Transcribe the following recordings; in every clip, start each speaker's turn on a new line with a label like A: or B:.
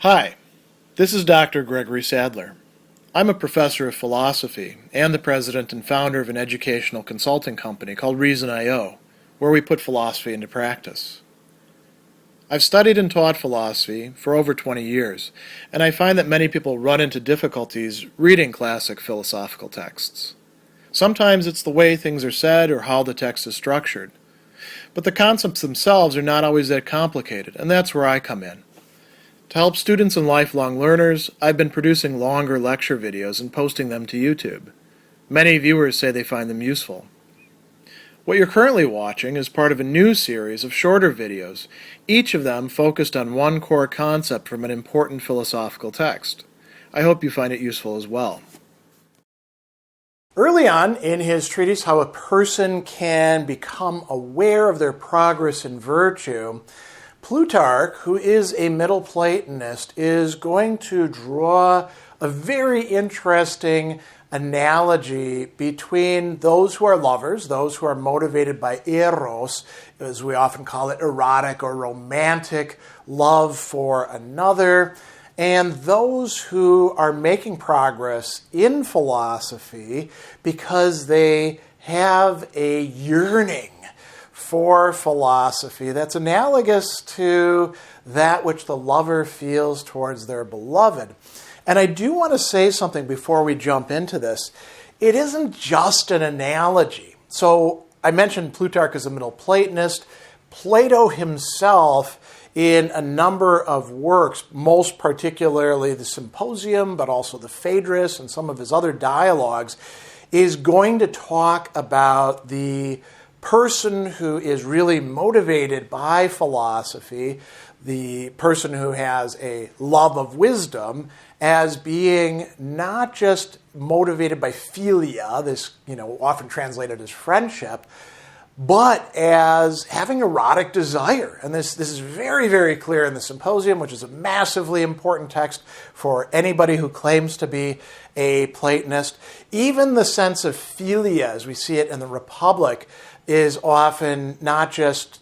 A: Hi, this is Dr. Gregory Sadler. I'm a professor of philosophy and the president and founder of an educational consulting company called Reason.io, where we put philosophy into practice. I've studied and taught philosophy for over 20 years, and I find that many people run into difficulties reading classic philosophical texts. Sometimes it's the way things are said or how the text is structured. But the concepts themselves are not always that complicated, and that's where I come in. To help students and lifelong learners, I've been producing longer lecture videos and posting them to YouTube. Many viewers say they find them useful. What you're currently watching is part of a new series of shorter videos, each of them focused on one core concept from an important philosophical text. I hope you find it useful as well. Early on in his treatise, How a Person Can Become Aware of Their Progress in Virtue, Plutarch, who is a Middle Platonist, is going to draw a very interesting analogy between those who are lovers, those who are motivated by eros, as we often call it, erotic or romantic love for another, and those who are making progress in philosophy because they have a yearning for philosophy that's analogous to that which the lover feels towards their beloved. And I do want to say something before we jump into this. It isn't just an analogy. So I mentioned Plutarch as a Middle Platonist. Plato himself, in a number of works, most particularly the Symposium, but also the Phaedrus and some of his other dialogues, is going to talk about the person who is really motivated by philosophy, the person who has a love of wisdom, as being not just motivated by philia, this often translated as friendship, but as having erotic desire. And this is very, very clear in the Symposium, which is a massively important text for anybody who claims to be a Platonist. Even the sense of philia, as we see it in the Republic, is often not just,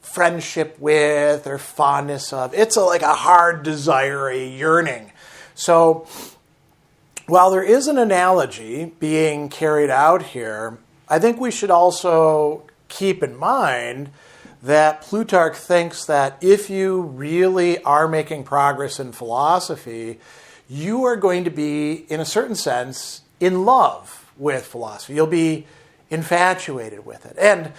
A: friendship with or fondness of. It's like a hard desire, a yearning. So while there is an analogy being carried out here, I think we should also keep in mind that Plutarch thinks that if you really are making progress in philosophy, you are going to be, in a certain sense, in love with philosophy. You'll be infatuated with it. And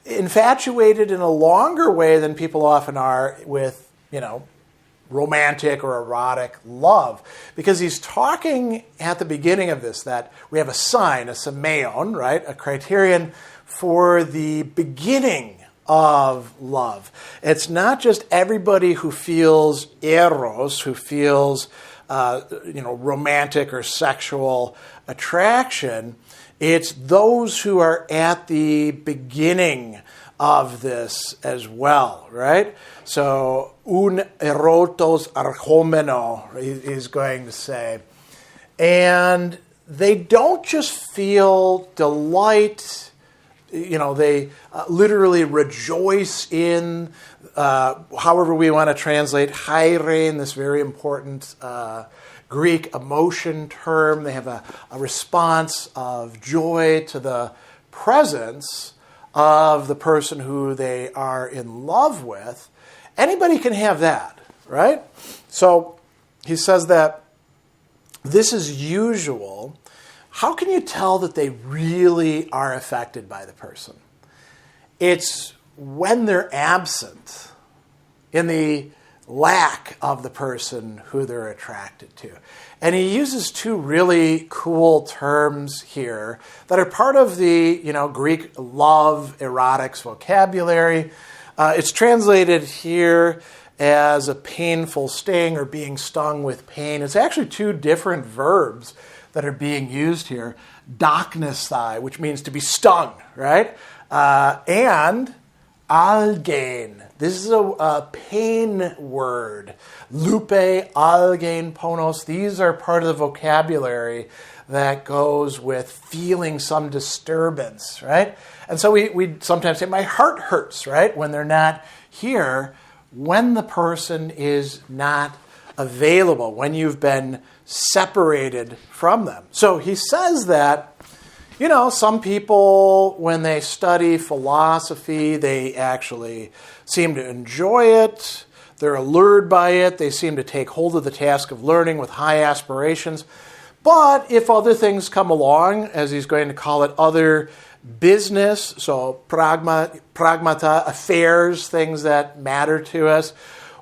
A: infatuated in a longer way than people often are with, romantic or erotic love. Because he's talking at the beginning of this that we have a sign, a semeion, right? A criterion for the beginning of love. It's not just everybody who feels eros, who feels, romantic or sexual attraction. It's those who are at the beginning of this as well, right? So, un erotos archomeno, he's going to say. And they don't just feel delight, they literally rejoice in, however we want to translate, hairein, this very important Greek emotion term. They have a response of joy to the presence of the person who they are in love with. Anybody can have that, right? So he says that this is usual. How can you tell that they really are affected by the person? It's when they're absent, in the lack of the person who they're attracted to. And he uses two really cool terms here that are part of the Greek love erotics vocabulary. It's translated here as a painful sting or being stung with pain. It's actually two different verbs that are being used here. Doknesthai, which means to be stung, right? And algein. This is a pain word. Lupe, algein, ponos. These are part of the vocabulary that goes with feeling some disturbance, right? And so we sometimes say, my heart hurts, right? When they're not here, when the person is not available, when you've been separated from them. So he says that, some people, when they study philosophy, they actually seem to enjoy it. They're allured by it. They seem to take hold of the task of learning with high aspirations. But if other things come along, as he's going to call it, other business, so pragmata, affairs, things that matter to us,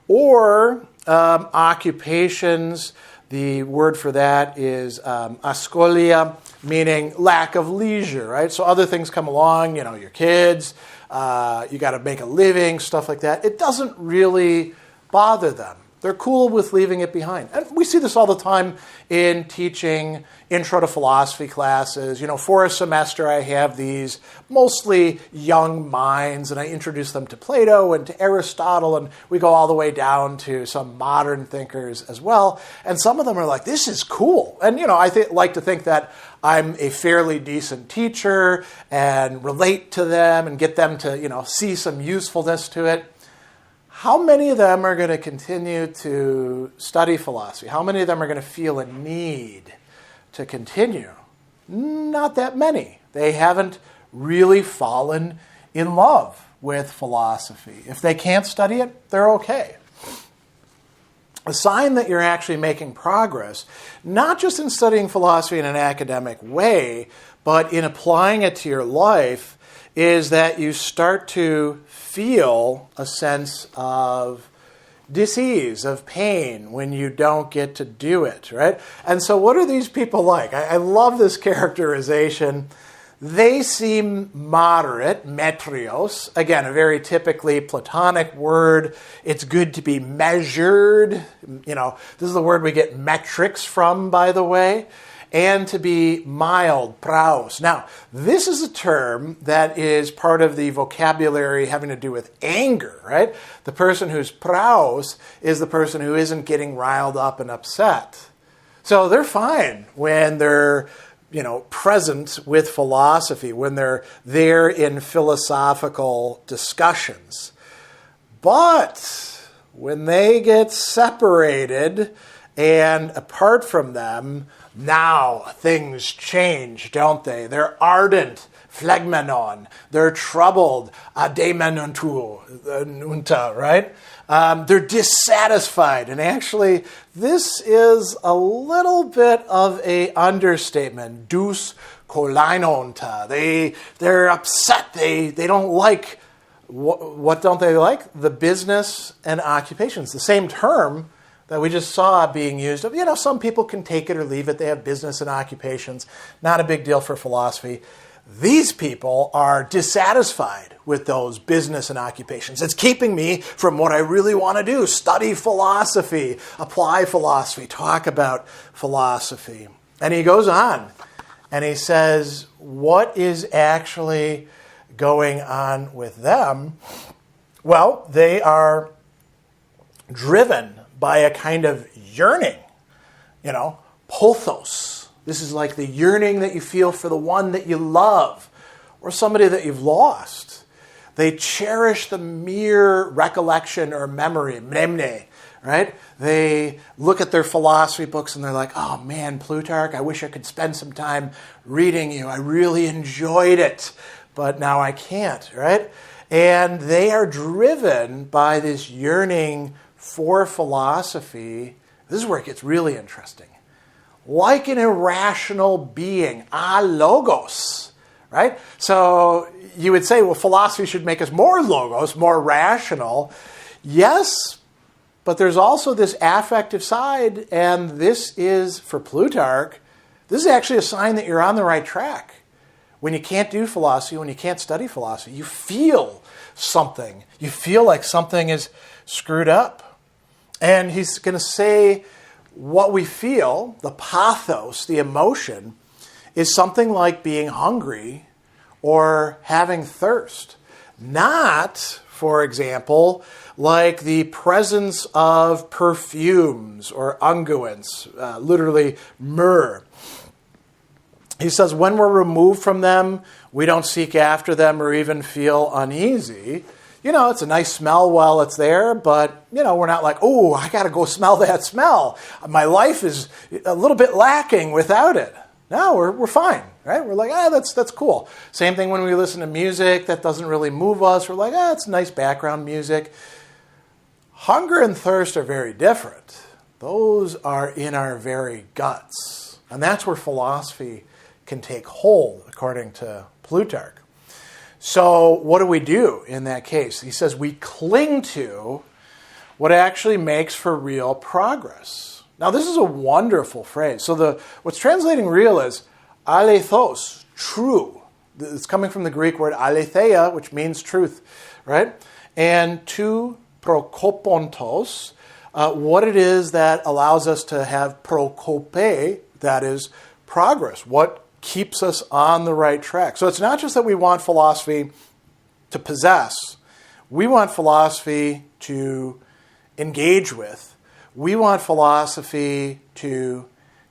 A: or occupations, the word for that is askolia, meaning lack of leisure, right? So other things come along, your kids, you got to make a living, stuff like that. It doesn't really bother them. They're cool with leaving it behind. And we see this all the time in teaching intro to philosophy classes. For a semester I have these mostly young minds, and I introduce them to Plato and to Aristotle, and we go all the way down to some modern thinkers as well. And some of them are like, this is cool. And, I like to think that I'm a fairly decent teacher and relate to them and get them to, see some usefulness to it. How many of them are going to continue to study philosophy? How many of them are going to feel a need to continue? Not that many. They haven't really fallen in love with philosophy. If they can't study it, they're okay. A sign that you're actually making progress, not just in studying philosophy in an academic way, but in applying it to your life, is that you start to feel a sense of dis-ease, of pain when you don't get to do it, right? And so what are these people like? I love this characterization. They seem moderate, metrios. Again, a very typically Platonic word. It's good to be measured. This is the word we get metrics from, by the way. And to be mild, praus. Now, this is a term that is part of the vocabulary having to do with anger, right? The person who's praus is the person who isn't getting riled up and upset. So they're fine when they're, present with philosophy, when they're there in philosophical discussions. But when they get separated and apart from them, now things change, don't they? They're ardent, phlegmenon. They're troubled, ademenunta, right? They're dissatisfied. And actually, this is a little bit of a understatement. Dus kolainonta. They're upset. They don't like, what don't they like? The business and occupations. The same term that we just saw being used. Some people can take it or leave it. They have business and occupations. Not a big deal for philosophy. These people are dissatisfied with those business and occupations. It's keeping me from what I really want to do. Study philosophy, apply philosophy, talk about philosophy. And he goes on and he says, what is actually going on with them? Well, they are driven by a kind of yearning, pothos. This is like the yearning that you feel for the one that you love or somebody that you've lost. They cherish the mere recollection or memory, mnemne, right? They look at their philosophy books and they're like, oh man, Plutarch, I wish I could spend some time reading you. I really enjoyed it, but now I can't, right? And they are driven by this yearning for philosophy. This is where it gets really interesting. Like an irrational being, logos, right? So you would say, well, philosophy should make us more logos, more rational. Yes, but there's also this affective side, and this is, for Plutarch, this is actually a sign that you're on the right track. When you can't do philosophy, when you can't study philosophy, you feel something. You feel like something is screwed up. And he's going to say what we feel, the pathos, the emotion, is something like being hungry or having thirst. Not, for example, like the presence of perfumes or unguents, literally myrrh. He says when we're removed from them, we don't seek after them or even feel uneasy. it's a nice smell while it's there, but, we're not like, oh, I got to go smell that smell. My life is a little bit lacking without it. No, we're fine, right? We're like, that's cool. Same thing when we listen to music that doesn't really move us. We're like, it's nice background music. Hunger and thirst are very different. Those are in our very guts. And that's where philosophy can take hold, according to Plutarch. So what do we do in that case? He says we cling to what actually makes for real progress. Now, this is a wonderful phrase. So what's translating real is aleithos, true. It's coming from the Greek word aletheia, which means truth, right? And to prokopontos, what it is that allows us to have prokope, that is progress, what keeps us on the right track. So it's not just that we want philosophy to possess. We want philosophy to engage with. We want philosophy to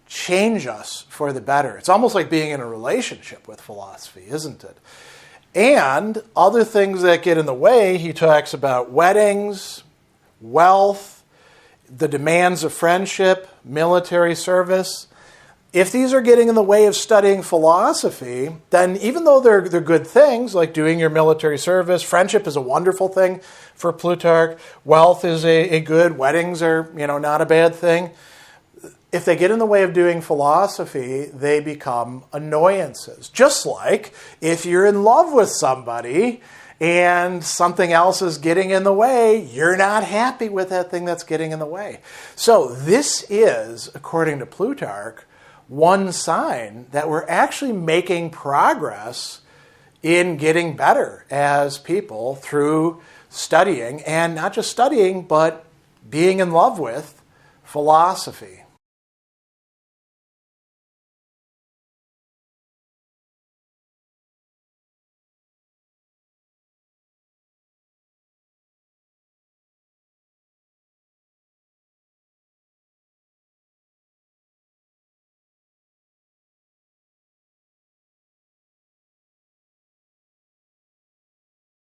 A: change us for the better. It's almost like being in a relationship with philosophy, isn't it? And other things that get in the way, he talks about weddings, wealth, the demands of friendship, military service. If these are getting in the way of studying philosophy, then even though they're good things, like doing your military service, friendship is a wonderful thing for Plutarch, wealth is a good, weddings are, not a bad thing. If they get in the way of doing philosophy, they become annoyances. Just like if you're in love with somebody and something else is getting in the way, you're not happy with that thing that's getting in the way. So this is, according to Plutarch, one sign that we're actually making progress in getting better as people through studying, and not just studying, but being in love with philosophy.